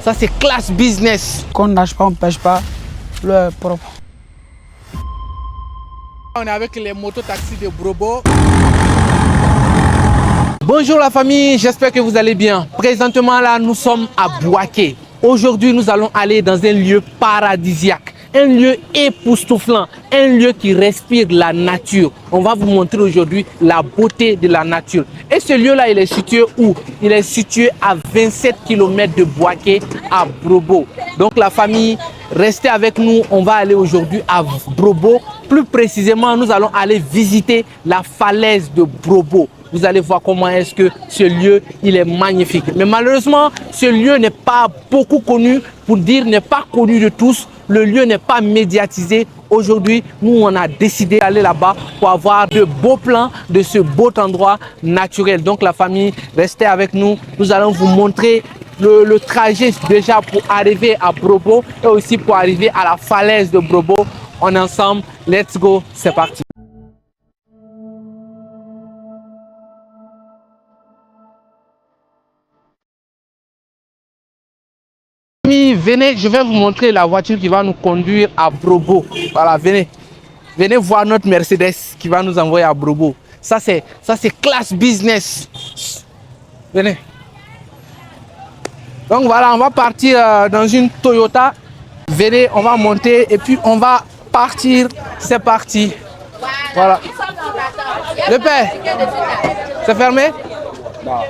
Ça, c'est classe business. Qu'on nage pas, on pêche pas, le propre. On est avec les mototaxis de Brobo. Bonjour la famille, j'espère que vous allez bien. Présentement là, nous sommes à Bouaké. Aujourd'hui, nous allons aller dans un lieu paradisiaque, un lieu époustouflant, un lieu qui respire la nature. On va vous montrer aujourd'hui la beauté de la nature. Et ce lieu-là, il est situé où? Il est situé à 27 km de Bouaké, à Brobo. Donc la famille, restez avec nous. On va aller aujourd'hui à Brobo. Plus précisément, nous allons aller visiter la falaise de Brobo. Vous allez voir comment est-ce que ce lieu, il est magnifique. Mais malheureusement, ce lieu n'est pas beaucoup connu, pour dire n'est pas connu de tous. Le lieu n'est pas médiatisé. Aujourd'hui, nous, on a décidé d'aller là-bas pour avoir de beaux plans de ce beau endroit naturel. Donc la famille, restez avec nous. Nous allons vous montrer le trajet déjà pour arriver à Brobo et aussi pour arriver à la falaise de Brobo. On est ensemble. Let's go, c'est parti. Venez, je vais vous montrer la voiture qui va nous conduire à Brobo. Voilà, venez. Venez voir notre Mercedes qui va nous envoyer à Brobo. Ça c'est classe business. Venez. Donc voilà, on va partir dans une Toyota. Venez, on va monter et puis on va partir. C'est parti. Voilà. Le père, c'est fermé? Non.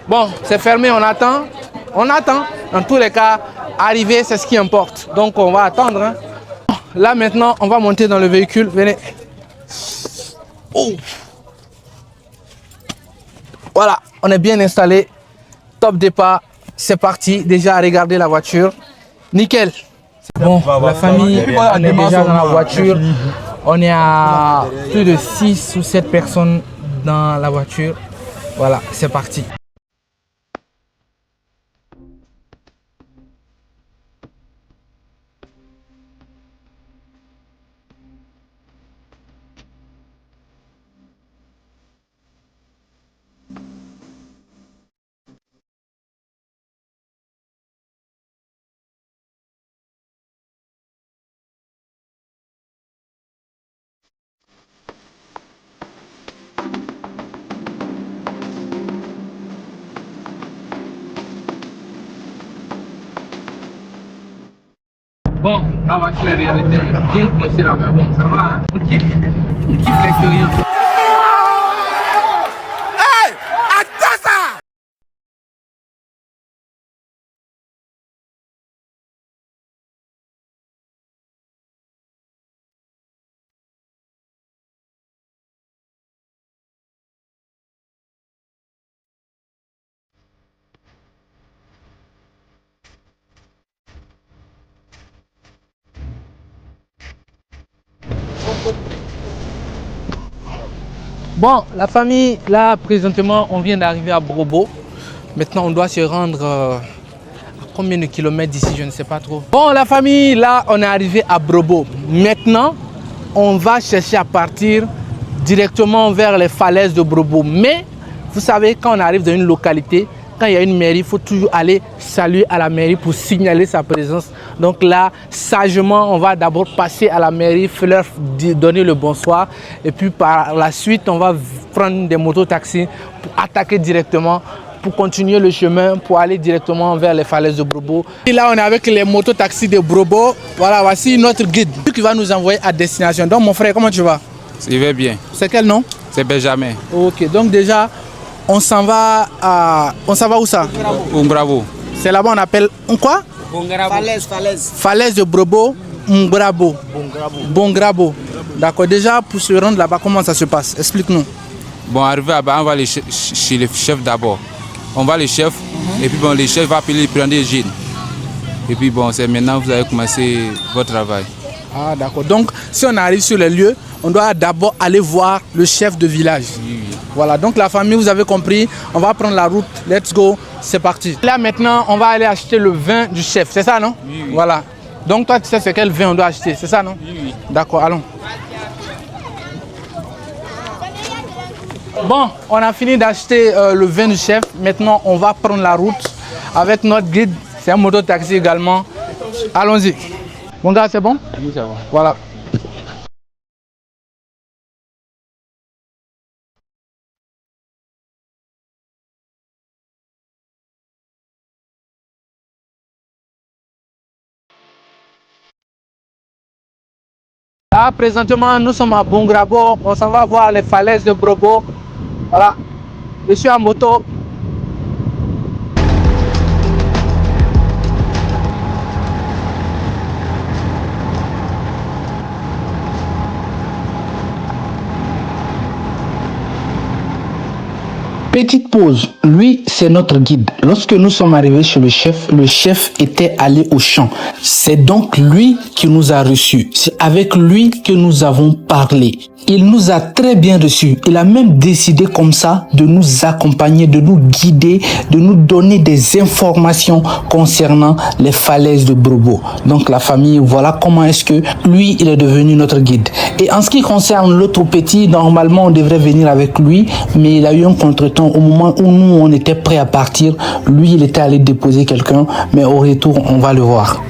Bon, c'est fermé, on attend. On attend. Dans tous les cas, arriver, c'est ce qui importe. Donc, on va attendre. Hein. Là, maintenant, on va monter dans le véhicule. Venez. Oh. Voilà, on est bien installé. Top départ. C'est parti. Déjà, regardez la voiture. Nickel. Bon, la famille, on est déjà dans la voiture. On est à plus de 6 ou 7 personnes dans la voiture. Voilà, c'est parti. Bon, la voiture est réalisée. Bien commencé là, mais bon, ça va. On kiffe l'expérience. Hey! Attends ça! Bon, la famille, là, présentement, on vient d'arriver à Brobo. Maintenant, on doit se rendre à combien de kilomètres d'ici, je ne sais pas trop. Bon, la famille, là, on est arrivé à Brobo. Maintenant, on va chercher à partir directement vers les falaises de Brobo. Mais, vous savez, quand on arrive dans une localité, quand il y a une mairie, il faut toujours aller saluer à la mairie pour signaler sa présence. Donc là, sagement, on va d'abord passer à la mairie, leur donner le bonsoir. Et puis par la suite, on va prendre des mototaxis pour attaquer directement, pour continuer le chemin, pour aller directement vers les falaises de Brobo. Et là, on est avec les mototaxis de Brobo. Voilà, voici notre guide qui va nous envoyer à destination. Donc mon frère, comment tu vas? Je vais bien. C'est quel nom? C'est Benjamin. Ok, donc déjà, on s'en va où ça? Bravo. C'est là-bas on appelle quoi? Falaise de Brobo, Mbrabo. Bongrabo. D'accord. Déjà pour se rendre là-bas, comment ça se passe? Explique-nous. Bon, arrivé là-bas, on va aller chez le chef d'abord. On va le chef et puis bon, le chef va appeler prendre des jeunes. Et puis bon, c'est maintenant que vous allez commencer votre travail. Ah d'accord. Donc si on arrive sur les lieux, on doit d'abord aller voir le chef de village. Oui. Voilà, donc la famille, vous avez compris, on va prendre la route, let's go, c'est parti. Là maintenant, on va aller acheter le vin du chef, c'est ça non? Oui. Voilà. Donc toi tu sais c'est quel vin on doit acheter, c'est ça non? Oui. D'accord, allons. Bon, on a fini d'acheter le vin du chef. Maintenant, on va prendre la route. avec notre guide. C'est un moto-taxi également. Allons-y. Mon gars, c'est bon? Oui, ça va. Voilà. Là, présentement, nous sommes à Bongrabo. On s'en va voir les falaises de Brobo. Voilà. Je suis en moto. Petite pause, lui c'est notre guide. Lorsque nous sommes arrivés chez le chef était allé au champ. C'est donc lui qui nous a reçus. C'est avec lui que nous avons parlé. Il nous a très bien reçus. Il a même décidé comme ça de nous accompagner, de nous guider, de nous donner des informations concernant les falaises de Brobo. Donc la famille, voilà comment est-ce que lui, il est devenu notre guide. Et en ce qui concerne l'autre petit, normalement on devrait venir avec lui, mais il a eu un contretemps au moment où nous on était prêts à partir. Lui, il était allé déposer quelqu'un, mais au retour, on va le voir.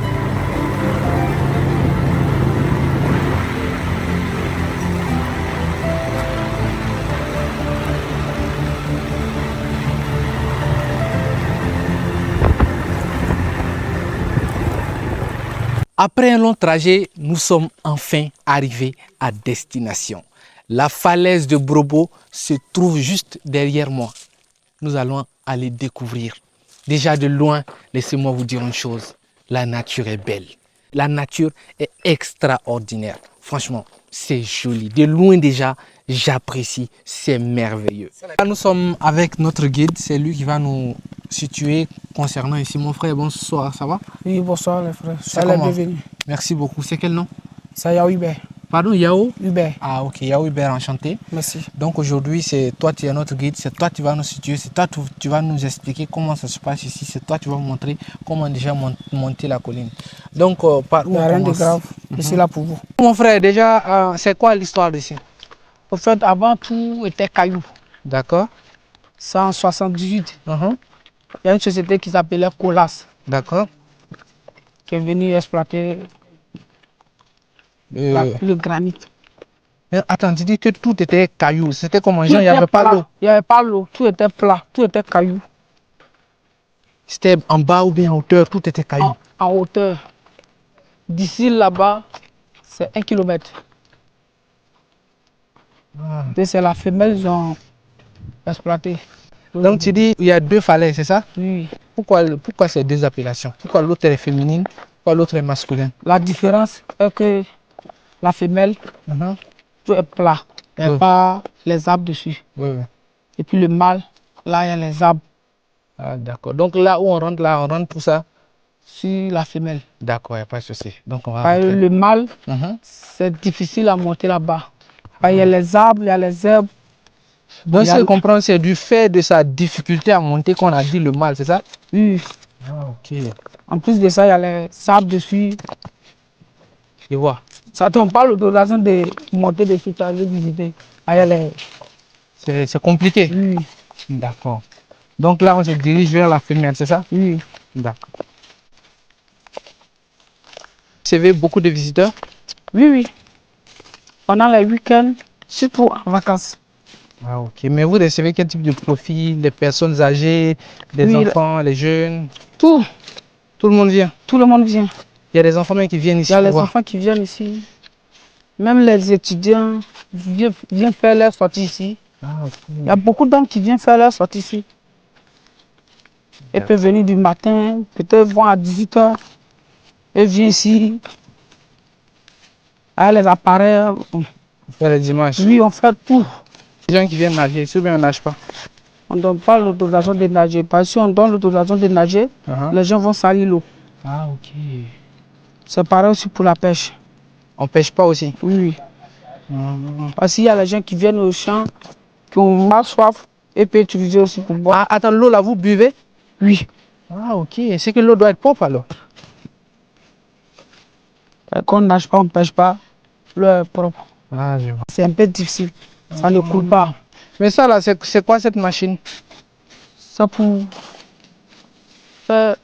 Après un long trajet, nous sommes enfin arrivés à destination. La falaise de Brobo se trouve juste derrière moi. Nous allons aller découvrir. Déjà de loin, laissez-moi vous dire une chose. La nature est belle. La nature est extraordinaire. Franchement, c'est joli. De loin déjà, j'apprécie. C'est merveilleux. Là, nous sommes avec notre guide. C'est lui qui va nous situer concernant ici. Mon frère, bonsoir, ça va? Oui, bonsoir les frères. C'est comment? Bienvenue. Merci beaucoup. C'est quel nom? C'est Yao Hubert. Pardon, Yao? Hubert. Ah ok, Yao Hubert, enchanté. Merci. Donc aujourd'hui, c'est toi qui es notre guide, c'est toi qui vas nous situer, c'est toi tu vas nous expliquer comment ça se passe ici, c'est toi qui vas montrer comment déjà monter la colline. Donc par où Il n'y a rien de grave, je suis là pour vous. Mon frère, déjà, c'est quoi l'histoire d'ici? En fait, avant tout était caillou. D'accord. C'est en 78. Il y a une société qui s'appelait Colas D'accord. qui est venue exploiter le granit. Mais attends, tu dis que tout était caillou, c'était comment? Il n'y avait pas l'eau? Il n'y avait pas l'eau, tout était plat, tout était caillou. C'était en bas ou bien en hauteur, tout était caillou? En hauteur. D'ici là-bas, c'est 1 kilomètre. C'est la femelle qu'ils ont exploité. Donc tu dis il y a deux falaises, c'est ça? Oui. Pourquoi ces deux appellations? Pourquoi l'autre est féminine, pourquoi l'autre est masculine? La différence est que la femelle, tout est plat. Il n'y a pas les arbres dessus. Et puis le mâle, là, il y a les arbres. Ah, d'accord. Donc là où on rentre pour ça? Sur la femelle. D'accord, il n'y a pas de souci. Donc on va le mâle, c'est difficile à monter là-bas. Il y a les arbres, il y a les herbes. Donc si je comprends, c'est du fait de sa difficulté à monter qu'on a dit le mâle, c'est ça? Oui. Ah, ok. En plus de ça, il y a les arbres dessus. Je vois. Ça tombe pas l'autorisation de monter dessus, tu as visité. C'est compliqué? Oui. D'accord. Donc là, on se dirige vers la femelle, c'est ça? Oui. D'accord. Vous avez beaucoup de visiteurs? Oui, oui. Pendant les week-ends, surtout en vacances. Ah, ok. Mais vous recevez quel type de profil? Les personnes âgées, les enfants, les jeunes? Tout. Tout le monde vient? Tout le monde vient. Il y a des enfants même qui viennent ici? Il y a les enfants qui viennent ici. Même les étudiants viennent faire leur sortie ici. Ah, okay. Il y a beaucoup d'hommes qui viennent faire leur sortie ici. Ils peuvent venir du matin, peut-être vont à 18 h. Ils viennent ici. Avec les appareils. On fait les dimanches? Oui, on fait tout. Les gens qui viennent nager, si bien on nage pas? On ne donne pas l'autorisation de nager. Parce que si on donne l'autorisation de nager, les gens vont salir l'eau. Ah, ok. C'est pareil aussi pour la pêche. On pêche pas aussi? Oui. Parce qu'il y a les gens qui viennent au champ, qui ont mal soif, et peuvent utiliser aussi pour boire. Ah, attends, l'eau là, vous buvez? Oui. Ah, ok. C'est que l'eau doit être propre alors? Quand on ne nage pas, on ne pêche pas, l'eau est propre. Ah, je vois. C'est un peu difficile. Ça ne coule pas. Mais ça là, c'est quoi cette machine? Ça pour fait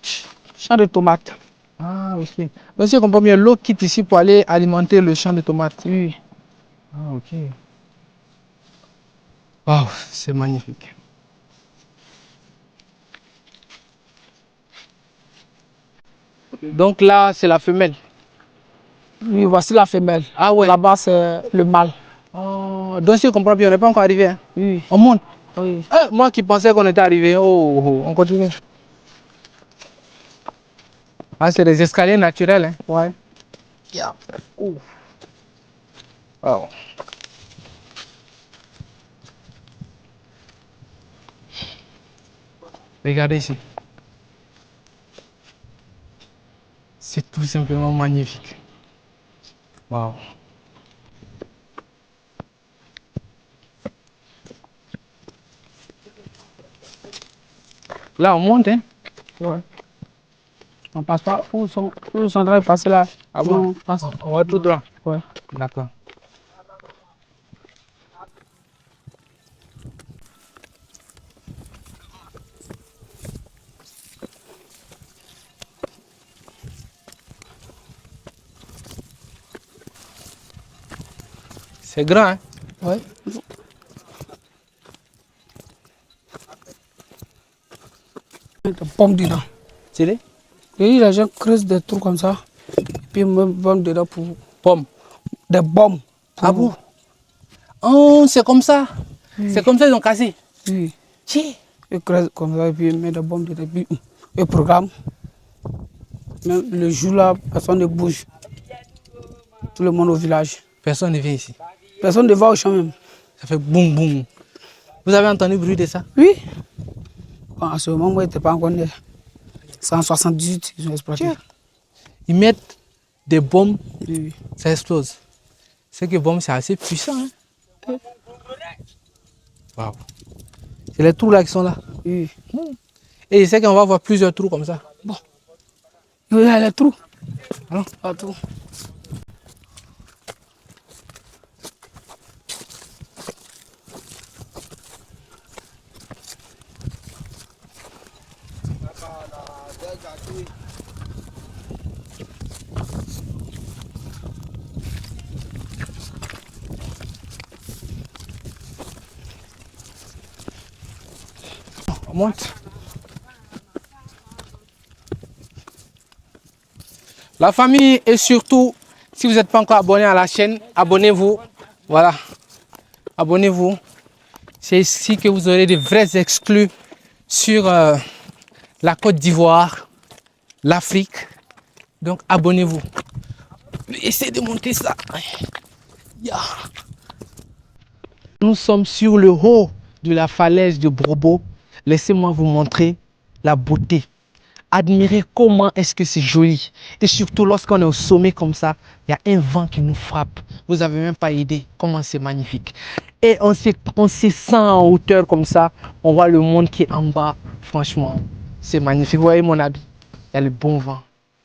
champ de tomates. Ah, ok. Donc, si je comprends bien, l'eau quitte ici pour aller alimenter le champ de tomates. Oui. Ah, ok. Waouh, c'est magnifique. Donc là, c'est la femelle. Oui, voici la femelle. Ah ouais. Là-bas, c'est le mâle. Oh, donc, si je comprends bien, on n'est pas encore arrivé. Hein? Oui. On monte. Oui. Moi qui pensais qu'on était arrivé. Oh, on continue. Ah, c'est des escaliers naturels. Hein? Ouais. Yeah. Oh. Wow. Regardez ici. C'est tout simplement magnifique. Wow. Là, on monte, hein? Ouais. On passe pas. Où sont en train de passer là? Ah bon? On va tout droit. Ouais. D'accord. C'est grand, hein? Ouais. Des pommes dedans. C'est les Et les gens creusent des trous comme ça. Et puis ils mettent des pommes dedans pour. pommes. Des bombes. Ah bon? Oh, c'est comme ça. C'est comme ça qu'ils ont cassé. Oui. Tiens. Ils creusent comme ça et puis ils mettent des bombes dedans. Puis ils programment. Même le jour là, personne ne bouge. Tout le monde au village. Personne ne vient ici. Personne ne va au champ même. Ça fait boum boum. Vous avez entendu le bruit de ça? Oui. Bon, à ce moment, moi, il n'était pas encore né. C'est en 78 ils ont exploité. Tiens. Ils mettent des bombes, Oui. ça explose. C'est que bombe, c'est assez puissant. Hein? Waouh. C'est les trous là qui sont là. Oui. Et je sais qu'on va voir plusieurs trous comme ça. Bon. Il y a les trous. Alors? Partout. On monte. La famille et surtout, si vous n'êtes pas encore abonné à la chaîne, abonnez-vous. Voilà. Abonnez-vous. C'est ici que vous aurez des vrais exclus sur la Côte d'Ivoire, l'Afrique. Donc abonnez-vous. Essayez de monter ça. Yeah. Nous sommes sur le haut de la falaise de Brobo. Laissez-moi vous montrer la beauté. Admirez comment est-ce que c'est joli. Et surtout lorsqu'on est au sommet comme ça, il y a un vent qui nous frappe. Vous n'avez même pas idée comment c'est magnifique. Et on se sent en hauteur comme ça. On voit le monde qui est en bas. Franchement, c'est magnifique. Vous voyez mon habit? Il y a le bon vent.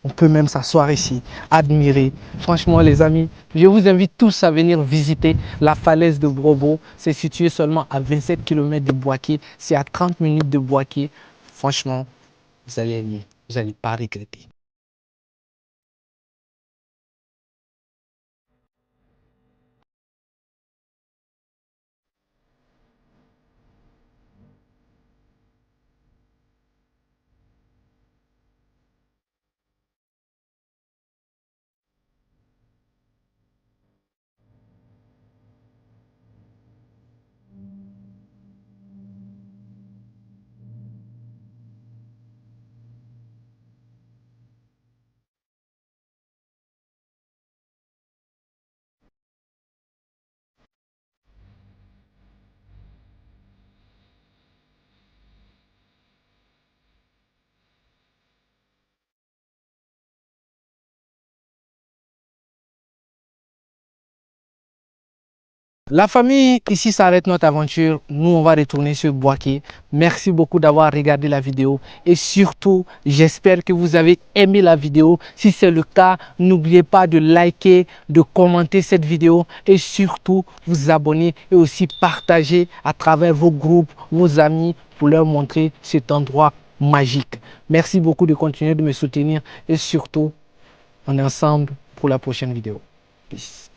On peut même s'asseoir ici, admirer. Franchement, les amis, je vous invite tous à venir visiter la falaise de Brobo. C'est situé seulement à 27 km de Bouaké. C'est à 30 minutes de Bouaké. Franchement, vous allez aimer. Vous n'allez pas regretter. La famille, ici s'arrête notre aventure. Nous, on va retourner sur Bouaké. Merci beaucoup d'avoir regardé la vidéo. Et surtout, j'espère que vous avez aimé la vidéo. Si c'est le cas, n'oubliez pas de liker, de commenter cette vidéo. Et surtout, vous abonner et aussi partager à travers vos groupes, vos amis, pour leur montrer cet endroit magique. Merci beaucoup de continuer de me soutenir et surtout, on est ensemble pour la prochaine vidéo. Peace.